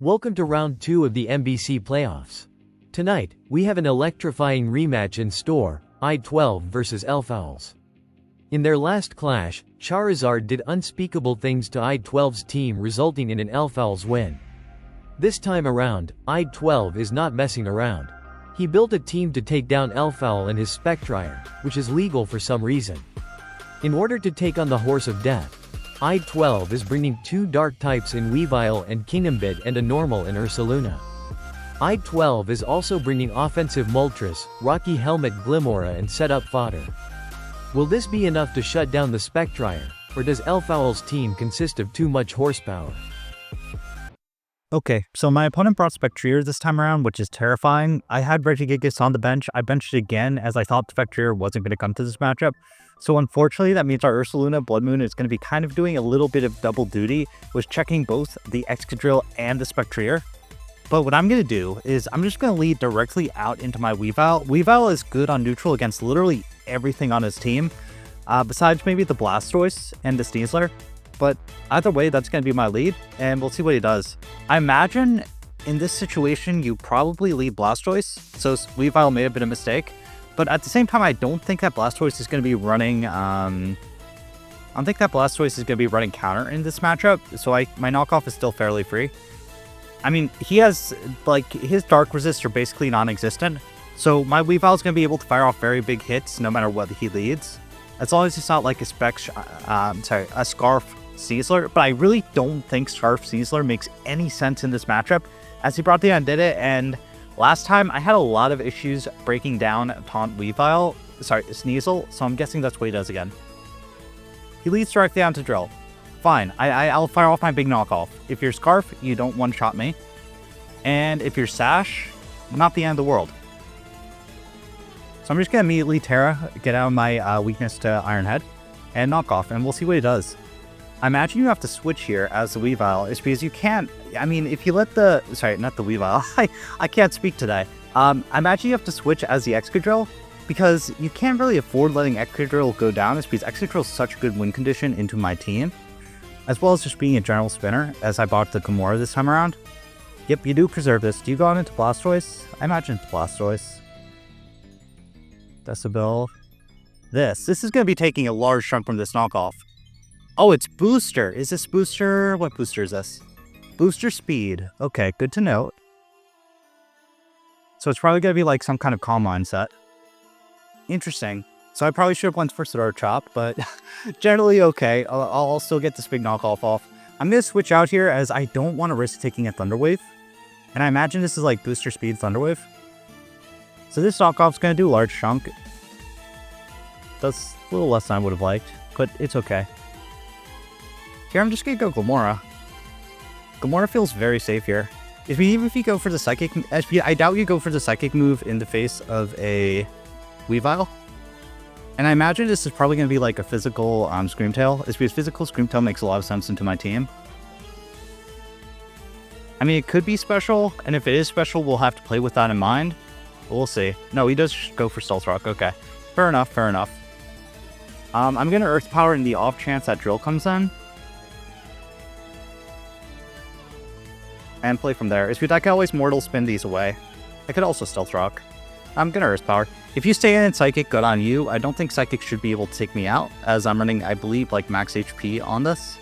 Welcome to round 2 of the MBC playoffs. Tonight, we have an electrifying rematch in store, I-12 vs Elfowls. In their last clash, Charizard did unspeakable things to I-12's team, resulting in an Elfowls win. This time around, I-12 is not messing around. He built a team to take down Elfowl and his Spectrier, which is legal for some reason. In order to take on the Horse of Death, I-12 is bringing 2 dark types in Weavile and Kingambit and a normal in Ursaluna. I-12 is also bringing offensive Moltres, Rocky Helmet Glimmora and setup fodder. Will this be enough to shut down the Spectrier, or does Elfowl's team consist of too much horsepower? Okay, so my opponent brought Spectrier this time around, which is terrifying. I had Regigigas on the bench. I benched it again as I thought Spectrier wasn't going to come to this matchup. So unfortunately, that means our Ursaluna Blood Moon is going to be kind of doing a little bit of double duty, with checking both the Excadrill and the Spectrier. But what I'm going to do is I'm just going to lead directly out into my Weavile. Weavile is good on neutral against literally everything on his team, besides maybe the Blastoise and the Sneasler. But either way, that's going to be my lead, and we'll see what he does. I imagine in this situation, you probably lead Blastoise, so Weavile may have been a mistake. But at the same time, I don't think that Blastoise is going to be running. I don't think that Blastoise is going to be running counter in this matchup. So my knockoff is still fairly free. I mean, he has his Dark Resists are basically non-existent. So my Weavile is going to be able to fire off very big hits no matter what he leads, as long as it's not like a Scarf Sneasler. But I really don't think Scarf Sneasler makes any sense in this matchup, as he brought the Undid and. Last time, I had a lot of issues breaking down Taunt Sneasel, so I'm guessing that's what he does again. He leads directly onto Drill. Fine, I'll fire off my big knockoff. If you're Scarf, you don't one-shot me. And if you're Sash, not the end of the world. So I'm just going to immediately Terra, get out of my weakness to Iron Head, and knock off, and we'll see what he does. I imagine you have to switch here as the Weavile, is because you can't, I mean, if you let the, sorry, not the Weavile, I can't speak today. I imagine you have to switch as the Excadrill, because you can't really afford letting Excadrill go down, is because Excadrill is such a good win condition into my team, as well as just being a general spinner, as I bought the Gamora this time around. Yep, you do preserve this. Do you go on into Blastoise? I imagine it's Blastoise. Decibel. This is going to be taking a large chunk from this knockoff. Oh, it's Booster. Is this Booster? What booster is this? Booster Speed. Okay, good to note. So it's probably going to be like some kind of Calm Mind set. Interesting. So I probably should have went for Sword Chop, but generally okay. I'll still get this big knockoff off. I'm going to switch out here as I don't want to risk taking a Thunder Wave. And I imagine this is like Booster Speed Thunder Wave. So this knockoff's going to do a large chunk. That's a little less than I would have liked, but it's okay. Here, I'm just going to go Glimmora. Glimmora feels very safe here. Even if you go for the Psychic... I doubt you go for the Psychic move in the face of a Weavile. And I imagine this is probably going to be like a physical Screamtail. It's because physical Screamtail makes a lot of sense into my team. I mean, it could be special, and if it is special, we'll have to play with that in mind. But we'll see. No, he does go for Stealth Rock. Okay. Fair enough, fair enough. I'm going to Earth Power in the off chance that Drill comes in. And play from there. Is I can always Mortal Spin these away. I could also Stealth Rock. I'm gonna Earth Power. If you stay in Psychic, good on you. I don't think Psychic should be able to take me out, as I'm running, I believe, like max HP on this.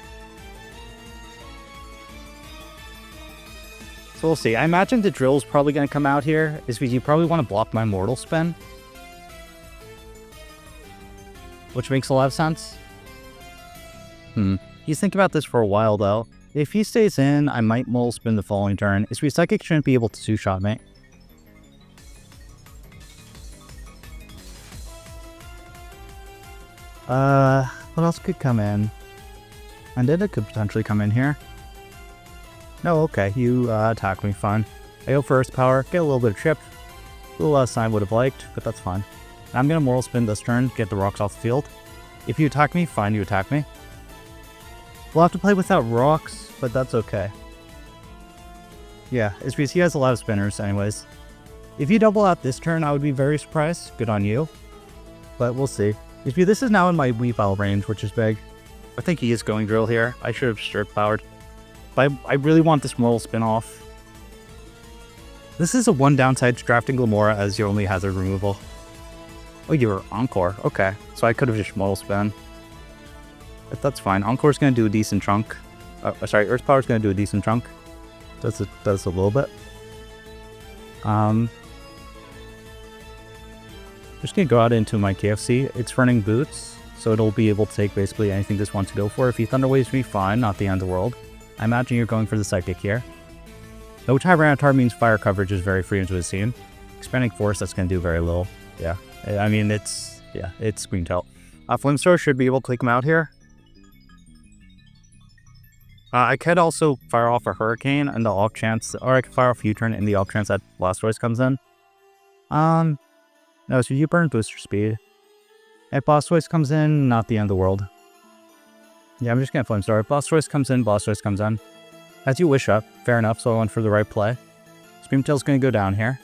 So we'll see. I imagine the Drill's probably gonna come out here, is because you probably want to block my Mortal Spin. Which makes a lot of sense. He's thinking about this for a while, though. If he stays in, I might Mortal Spin the following turn. It's because Psychic shouldn't be able to two-shot me. What else could come in? Undid could potentially come in here. No, okay, you attack me, fine. I go for Earth Power, get a little bit of chip. A little less than I would have liked, but that's fine. I'm going to Mortal Spin this turn, get the rocks off the field. If you attack me, fine, you attack me. We'll have to play without rocks, but that's okay. Yeah, it's because he has a lot of spinners anyways. If you double out this turn, I would be very surprised. Good on you. But we'll see. This is now in my Weavile range, which is big. I think he is going Drill here. I should have Earth Powered. But I really want this Mortal Spin off. This is a one downside to drafting Glamora as your only hazard removal. Oh, you were Encore. Okay. So I could have just Mortal Spin. But that's fine. Encore's going to do a decent chunk. Sorry, Earth Power's going to do a decent chunk. Does a little bit. Just going to go out into my KFC. It's running Boots, so it'll be able to take basically anything this wants to go for. If he Thunder Waves me, fine. Not the end of the world. I imagine you're going for the Psychic here. No Tyranitar means fire coverage is very free into the scene. Expanding Force, that's going to do very little. Yeah. I mean, it's Screen Tilt. Flamethrower should be able to take him out here. I could also fire off a Hurricane in the off chance, or I could fire off U-Turn in the off chance that Blastoise comes in. No, so you burn Booster Speed. If Blastoise comes in, not the end of the world. Yeah, I'm just gonna Flamethrower. If Blastoise comes in, Blastoise comes in. As you wish up, fair enough, so I went for the right play. Screamtail's gonna go down here.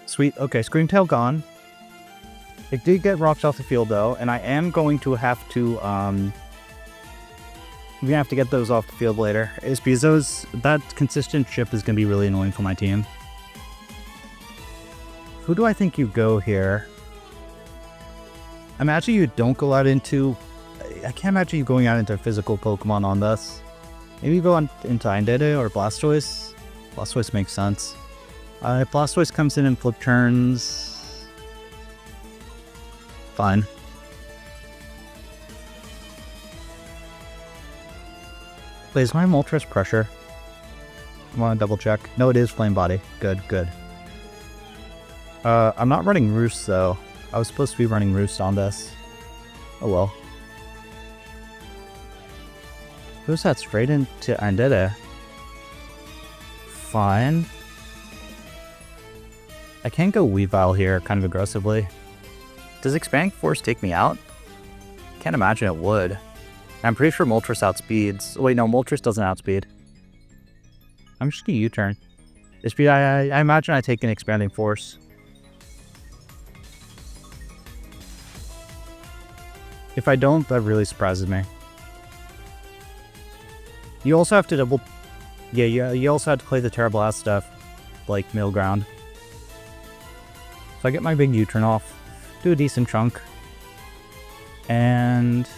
Sweet, okay, Screamtail gone. It did get rocked off the field though, and I am going to have to, we're gonna have to get those off the field later. It's because that consistent chip is gonna be really annoying for my team. Who do I think you go here? Imagine you don't go out into... I can't imagine you going out into a physical Pokemon on this. Maybe you go on into Indeda or Blastoise. Blastoise makes sense. If Blastoise comes in and flip turns... Fine. Wait, is my Moltres Pressure? I want to double check. No, it is Flame Body. Good, good. I'm not running Roost though. I was supposed to be running Roost on this. Oh well. Who's that straight into Andetta? Fine. I can go Weavile here kind of aggressively. Does Expanding Force take me out? Can't imagine it would. I'm pretty sure Moltres outspeeds. Wait, no, Moltres doesn't outspeed. I'm just gonna U-turn. I imagine I take an Expanding Force. If I don't, that really surprises me. You also have to double... Yeah, you also have to play the Terra Blast stuff, like middle ground. So I get my big U-turn off, do a decent chunk. And...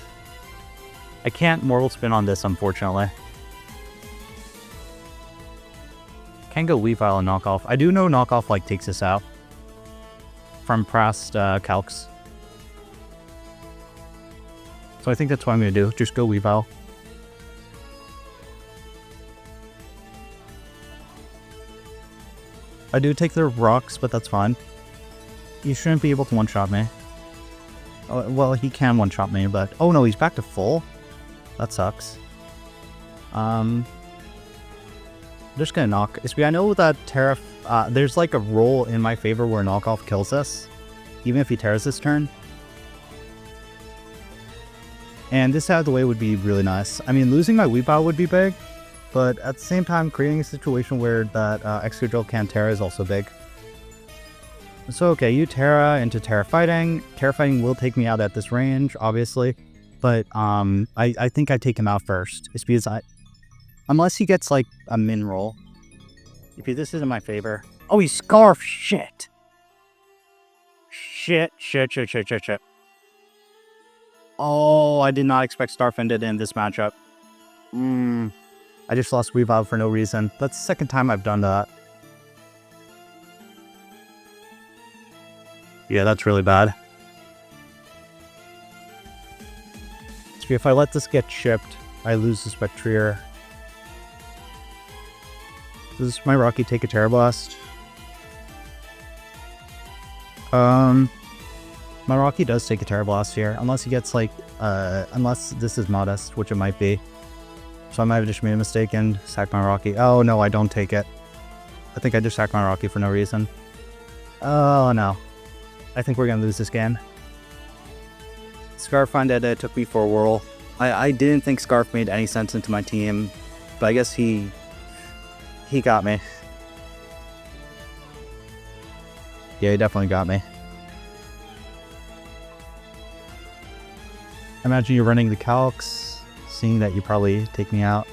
I can't Mortal Spin on this, unfortunately. Can go Weavile and Knock Off. I do know Knock Off like takes this out from past calcs. So I think that's what I'm going to do. Just go Weavile. I do take the rocks, but that's fine. You shouldn't be able to one-shot me. Oh, well, he can one-shot me, but... Oh no, he's back to full? That sucks. I'm just gonna knock. I know that Terra... there's like a roll in my favor where knockoff kills us, even if he tears this turn. And this out of the way would be really nice. I mean, losing my Weavile would be big, but at the same time, creating a situation where that Excadrill can't Terra is also big. So okay, you Terra into Terra Fighting. Terra Fighting will take me out at this range, obviously. But I think I take him out first. It's because unless he gets like a min roll. If this is in my favor. Oh, he Scarf! Shit! Shit. Oh, I did not expect Starfended in this matchup. I just lost Weavile for no reason. That's the second time I've done that. Yeah, that's really bad. If I let this get chipped, I lose the Spectrier. Does my Rocky take a Terra Blast? My Rocky does take a Terra Blast here, unless he gets like, unless this is Modest, which it might be. So I might have just made a mistake and sacked my Rocky. Oh no, I don't take it. I think I just sacked my Rocky for no reason. Oh no. I think we're gonna lose this game. Scarf Undead took me for a whirl. I didn't think Scarf made any sense into my team, but I guess he got me. Yeah, he definitely got me. Imagine you're running the calcs, seeing that you probably take me out.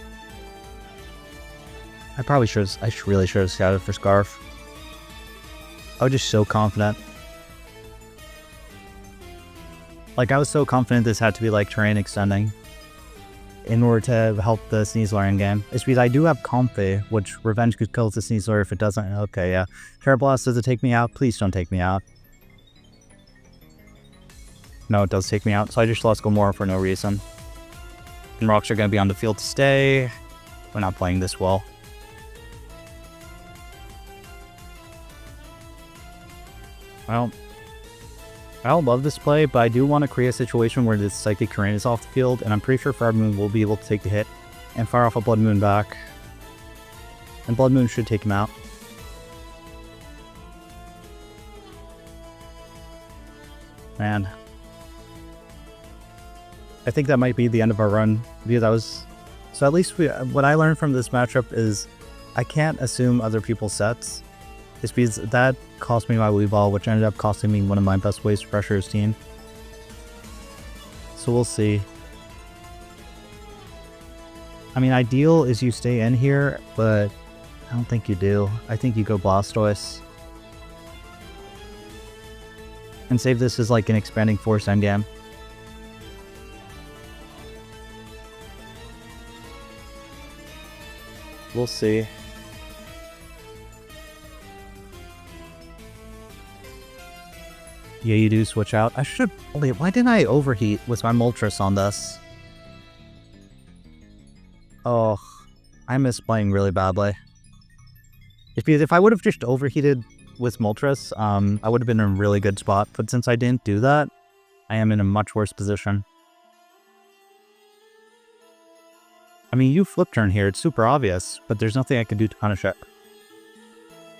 I really should have scouted for Scarf. I was just so confident. Like, I was so confident this had to be like terrain extending in order to help the Sneasler in game. It's because I do have Comfy, which Revenge could kill the Sneasler if it doesn't. Okay, yeah. Terrablast, does it take me out? Please don't take me out. No, it does take me out, so I just lost Gomora for no reason. And rocks are going to be on the field to stay. We're not playing this well. Well, I don't love this play, but I do want to create a situation where this Psychic Terrain is off the field, and I'm pretty sure Fire Moon will be able to take the hit and fire off a Blood Moon back. And Blood Moon should take him out. Man. I think that might be the end of our run, because I was... So at least what I learned from this matchup is I can't assume other people's sets. It's because that cost me my Weavile, which ended up costing me one of my best ways to pressure his team. So we'll see. I mean, ideal is you stay in here, but I don't think you do. I think you go Blastoise. And save this as like an expanding force endgame. We'll see. Yeah, you do switch out. I should... Wait, why didn't I overheat with my Moltres on this? Oh, I miss playing really badly. It's because if I would have just overheated with Moltres, I would have been in a really good spot. But since I didn't do that, I am in a much worse position. I mean, you flip turn here. It's super obvious, but there's nothing I can do to punish it.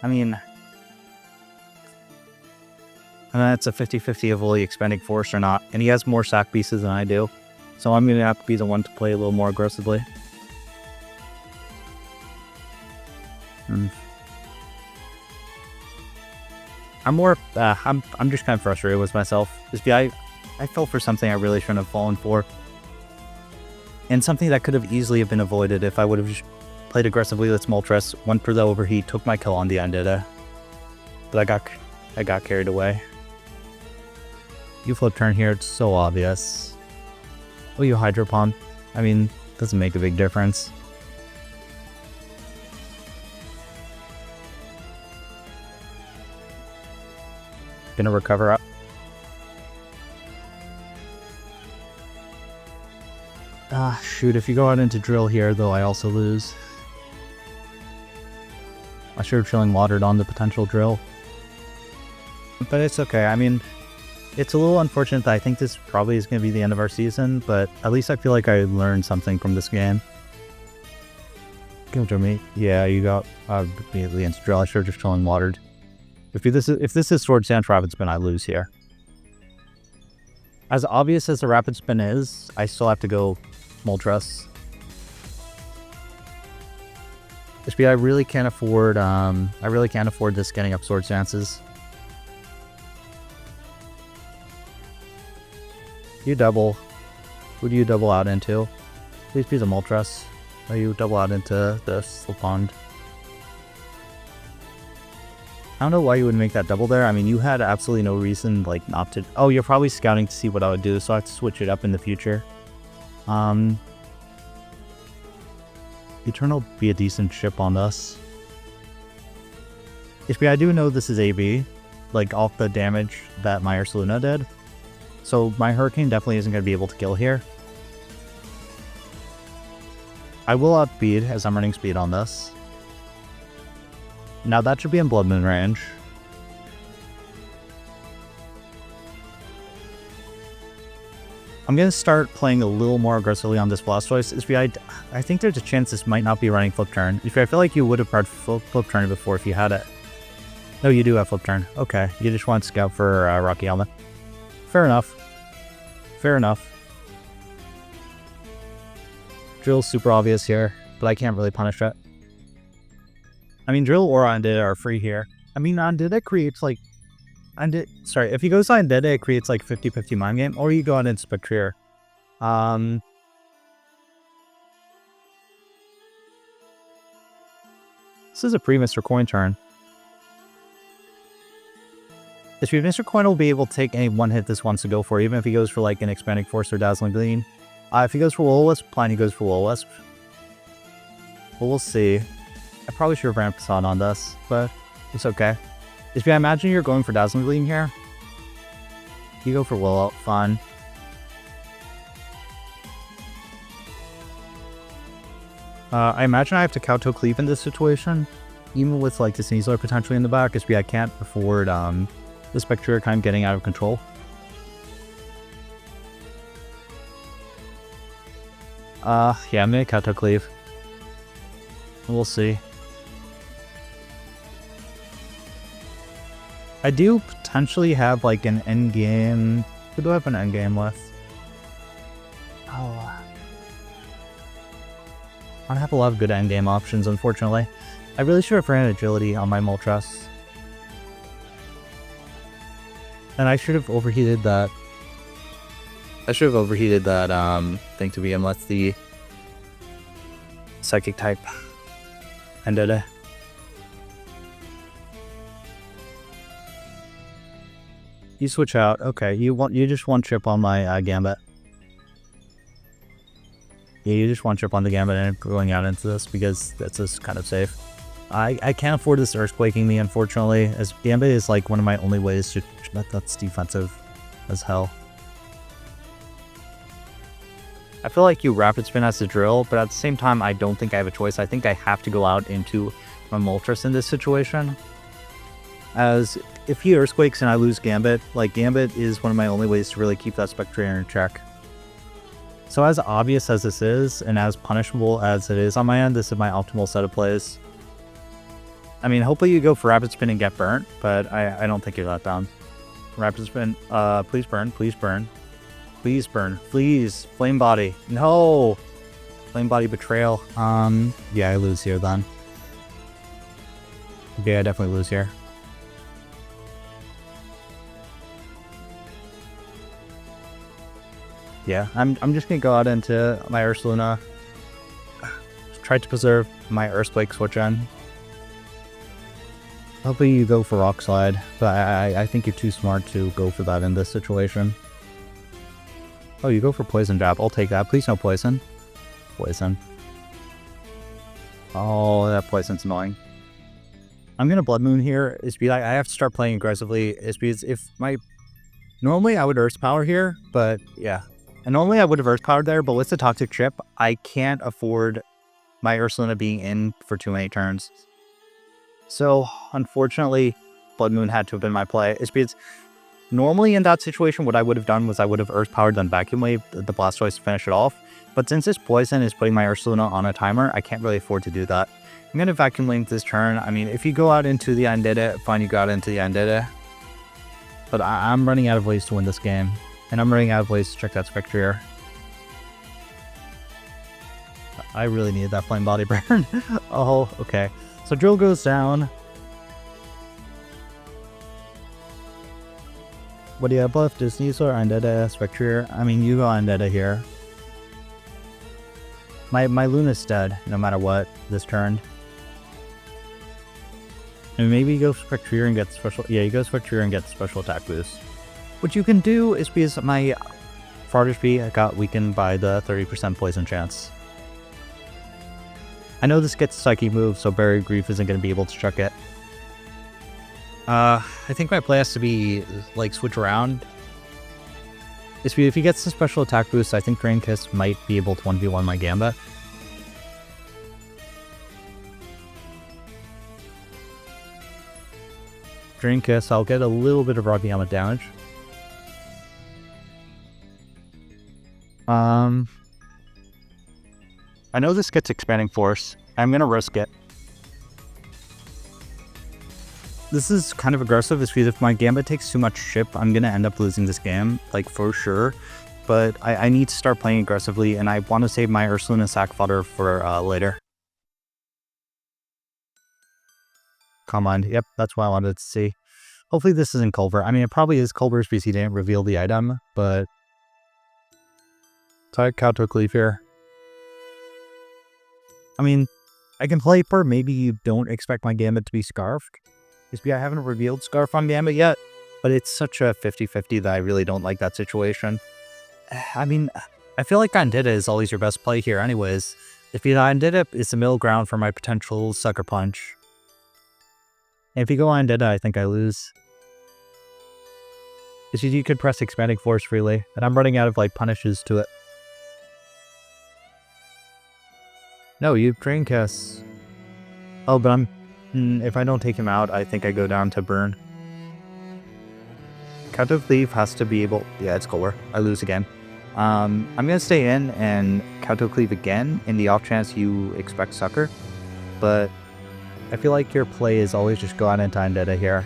I mean... And that's a 50-50 of will he expanding force or not. And he has more sack pieces than I do. So I'm going to have to be the one to play a little more aggressively. I'm just kind of frustrated with myself. I fell for something I really shouldn't have fallen for. And something that could have easily have been avoided if I would have just played aggressively with Moltres, went for the overheat, took my kill on the end of it. But I got carried away. You flip turn here, it's so obvious. Oh, you Hydro Pump. I mean, doesn't make a big difference. Gonna recover up. Ah, shoot, if you go out into Drill here, though, I also lose. I should have Chilling Watered on the potential Drill. But it's okay, I mean... It's a little unfortunate that I think this probably is going to be the end of our season, but at least I feel like I learned something from this game. Give it to me. Yeah, you got immediately into Drill. I should have just Chilling Watered. If this is Sword Dance Rapid Spin, I lose here. As obvious as the Rapid Spin is, I still have to go Moltres. Just because I really can't afford this getting up Sword Dances. You double. Who do you double out into? Please be the Moltres. Or you double out into this Pond. I don't know why you would make that double there. I mean, you had absolutely no reason, like, not to... Oh, you're probably scouting to see what I would do, so I have to switch it up in the future. Eternal be a decent ship on this. HP, I do know this is AB, like, off the damage that my Ursaluna did. So my Hurricane definitely isn't going to be able to kill here. I will outspeed as I'm running speed on this. Now that should be in Blood Moon range. I'm going to start playing a little more aggressively on this Blastoise. I think there's a chance this might not be running Flip Turn. I feel like you would have tried Flip Turn before if you had it. No, you do have Flip Turn. Okay, you just want to scout for Rocky Helmet. Fair enough. Fair enough. Drill's super obvious here, but I can't really punish it. I mean, Drill or Undead are free here. I mean, Undead creates like... Sorry, if you go Undead, it creates like 50-50 Mind Game, or you go on in Spectrier. This is a pre-Mr. Coin turn. This Mr. Coin will be able to take any one hit this wants to go for, even if he goes for like an Expanding Force or Dazzling Gleam. If he goes for Will-O-Wisp, he goes for Will-O-Wisp. But we'll see. I probably should have ramped Facade on this, but it's okay. I imagine you're going for Dazzling Gleam here. You go for Will-O, fine. I imagine I have to Kowtow Cleave in this situation, even with like the Sneasler potentially in the back, because I can't afford the Spectrier kind of getting out of control. Yeah, I'm gonna Kowtow Cleave. We'll see. I do potentially have like an endgame. Who do I have an endgame with? Oh. I don't have a lot of good endgame options, unfortunately. I really should have ran agility on my Moltres. And I should have overheated that. Thing to be unless the Psychic type ended it. You switch out. Okay, you just one chip on my Gambit. Yeah, you just one chip on the Gambit and going out into this because that's just kind of safe. I can't afford this Earthquaking me, unfortunately, as Gambit is like one of my only ways to... That's defensive as hell. I feel like you Rapid Spin as the drill, but at the same time, I don't think I have a choice. I think I have to go out into my Moltres in this situation. As if he Earthquakes and I lose Gambit, like Gambit is one of my only ways to really keep that Spectrier in check. So as obvious as this is, and as punishable as it is on my end, this is my optimal set of plays. I mean, hopefully you go for Rapid Spin and get burnt, but I don't think you're that down. Rapid Spin, please burn, please burn. Please burn, please. Flame Body, no! Flame Body Betrayal. Yeah, I lose here then. Yeah, I definitely lose here. Yeah, I'm just gonna go out into my Ursaluna. Try to preserve my Earthquake switch on. Hopefully you go for Rock Slide, but I think you're too smart to go for that in this situation. Oh, you go for Poison Jab. I'll take that. Please no Poison. Poison. Oh, that Poison's annoying. I'm gonna Blood Moon here. It's be like I have to start playing aggressively. It's because if my... Normally I would Earth Power here, but yeah. And normally I would have Earth Powered there, but with the Toxic Chip, I can't afford my Ursaluna being in for too many turns. So, unfortunately, Blood Moon had to have been my play. It's because normally in that situation, what I would have done was I would have Earth Powered, then Vacuum Wave the Blastoise to finish it off. But since this Poison is putting my Ursaluna on a timer, I can't really afford to do that. I'm going to Vacuum Wave this turn. I mean, if you go out into the Undead, fine, you go out into the Undead. But I'm running out of ways to win this game. And I'm running out of ways to check that Spectrier. I really needed that Flame Body burn. Oh, okay. So Drill goes down. What do you have left? Is Sneasler, Undead, Spectrier? I mean, you go Undead here. My Luna's dead, no matter what, this turn. And maybe you go Spectrier and get the special... Yeah, you go Spectrier and get the special attack boost. What you can do is because my Farther Speed got weakened by the 30% poison chance. I know this gets Psychic move, so Barrier Grief isn't going to be able to chuck it. I think my play has to be, like, switch around. If he gets the special attack boost, I think Drain Kiss might be able to 1v1 my Gambit. Drain Kiss, I'll get a little bit of Rocky Helmet damage. I know this gets Expanding Force. I'm going to risk it. This is kind of aggressive, because if my Gambit takes too much chip, I'm going to end up losing this game, like, for sure. But I need to start playing aggressively, and I want to save my Ursaluna sack fodder for later. Come on. Yep, that's what I wanted to see. Hopefully this isn't Culver. I mean, it probably is Culver's because he didn't reveal the item, but... So I Kowtow Cleave here. I mean, I can play per maybe you don't expect my Gambit to be Scarfed. I haven't revealed Scarf on Gambit yet, but it's such a 50-50 that I really don't like that situation. I mean, I feel like Undead is always your best play here anyways. If you Undead, it's the middle ground for my potential Sucker Punch. And if you go Undead, I think I lose. Because you could press Expanding Force freely, and I'm running out of like punishes to it. No, you Drain Kiss. Oh, but if I don't take him out, I think I go down to burn. Counter Cleave has to be able... Yeah, it's Core. I lose again. I'm going to stay in and Counter Cleave again in the off chance you expect Sucker. But I feel like your play is always just go out into Undead here.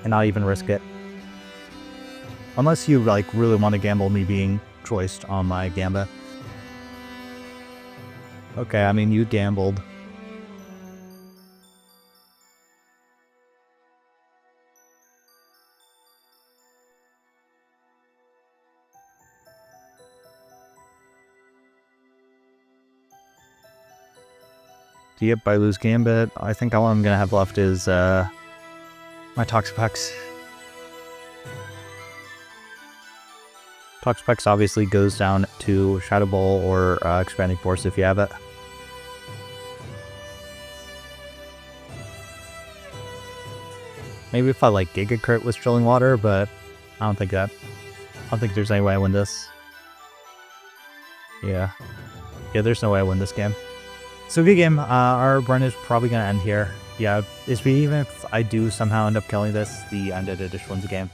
And not even risk it. Unless you like really want to gamble me being choiced on my Gambit. Okay, I mean, you gambled. Yep, I lose Gambit. I think all I'm going to have left is my Toxapex. Toxapex obviously goes down to Shadow Ball or Expanding Force if you have it. Maybe if I like Giga Crit with Trilling Water, but I don't think there's any way I win this. Yeah, there's no way I win this game. So good game. Our run is probably gonna end here. Yeah, even if I do somehow end up killing this, the Undead Edition wins the game.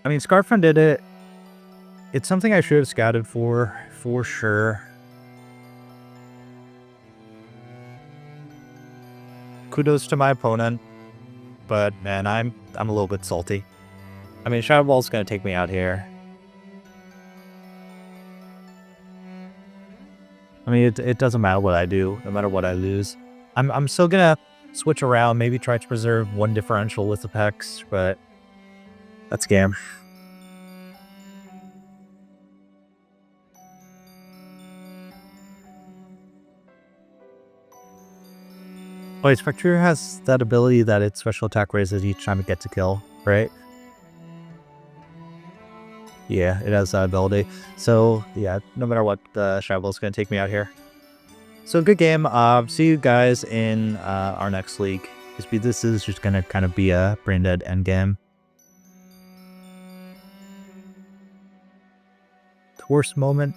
I mean, Scarf did it. It's something I should have scouted for sure. Kudos to my opponent, but man, I'm a little bit salty. I mean, Shadow Ball's gonna take me out here. I mean, it doesn't matter what I do, no matter what I lose. I'm still gonna switch around, maybe try to preserve one differential with the Pex, but that's game. Wait, Spectrier has that ability that its special attack raises each time it gets a kill, right? Yeah, it has that ability. So, yeah, no matter what, the Shadow Ball is going to take me out here. So, good game. See you guys in our next league. This is just going to kind of be a brain dead endgame. The worst moment?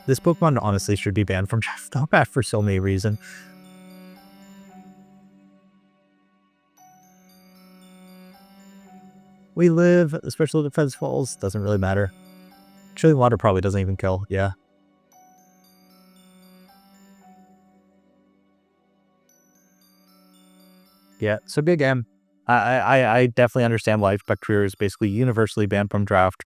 This Pokemon honestly should be banned from Draft Combat for so many reasons. We live, the special defense falls, doesn't really matter. Chilling Water probably doesn't even kill, yeah. Yeah, so good game. I definitely understand why Spectrier is basically universally banned from draft.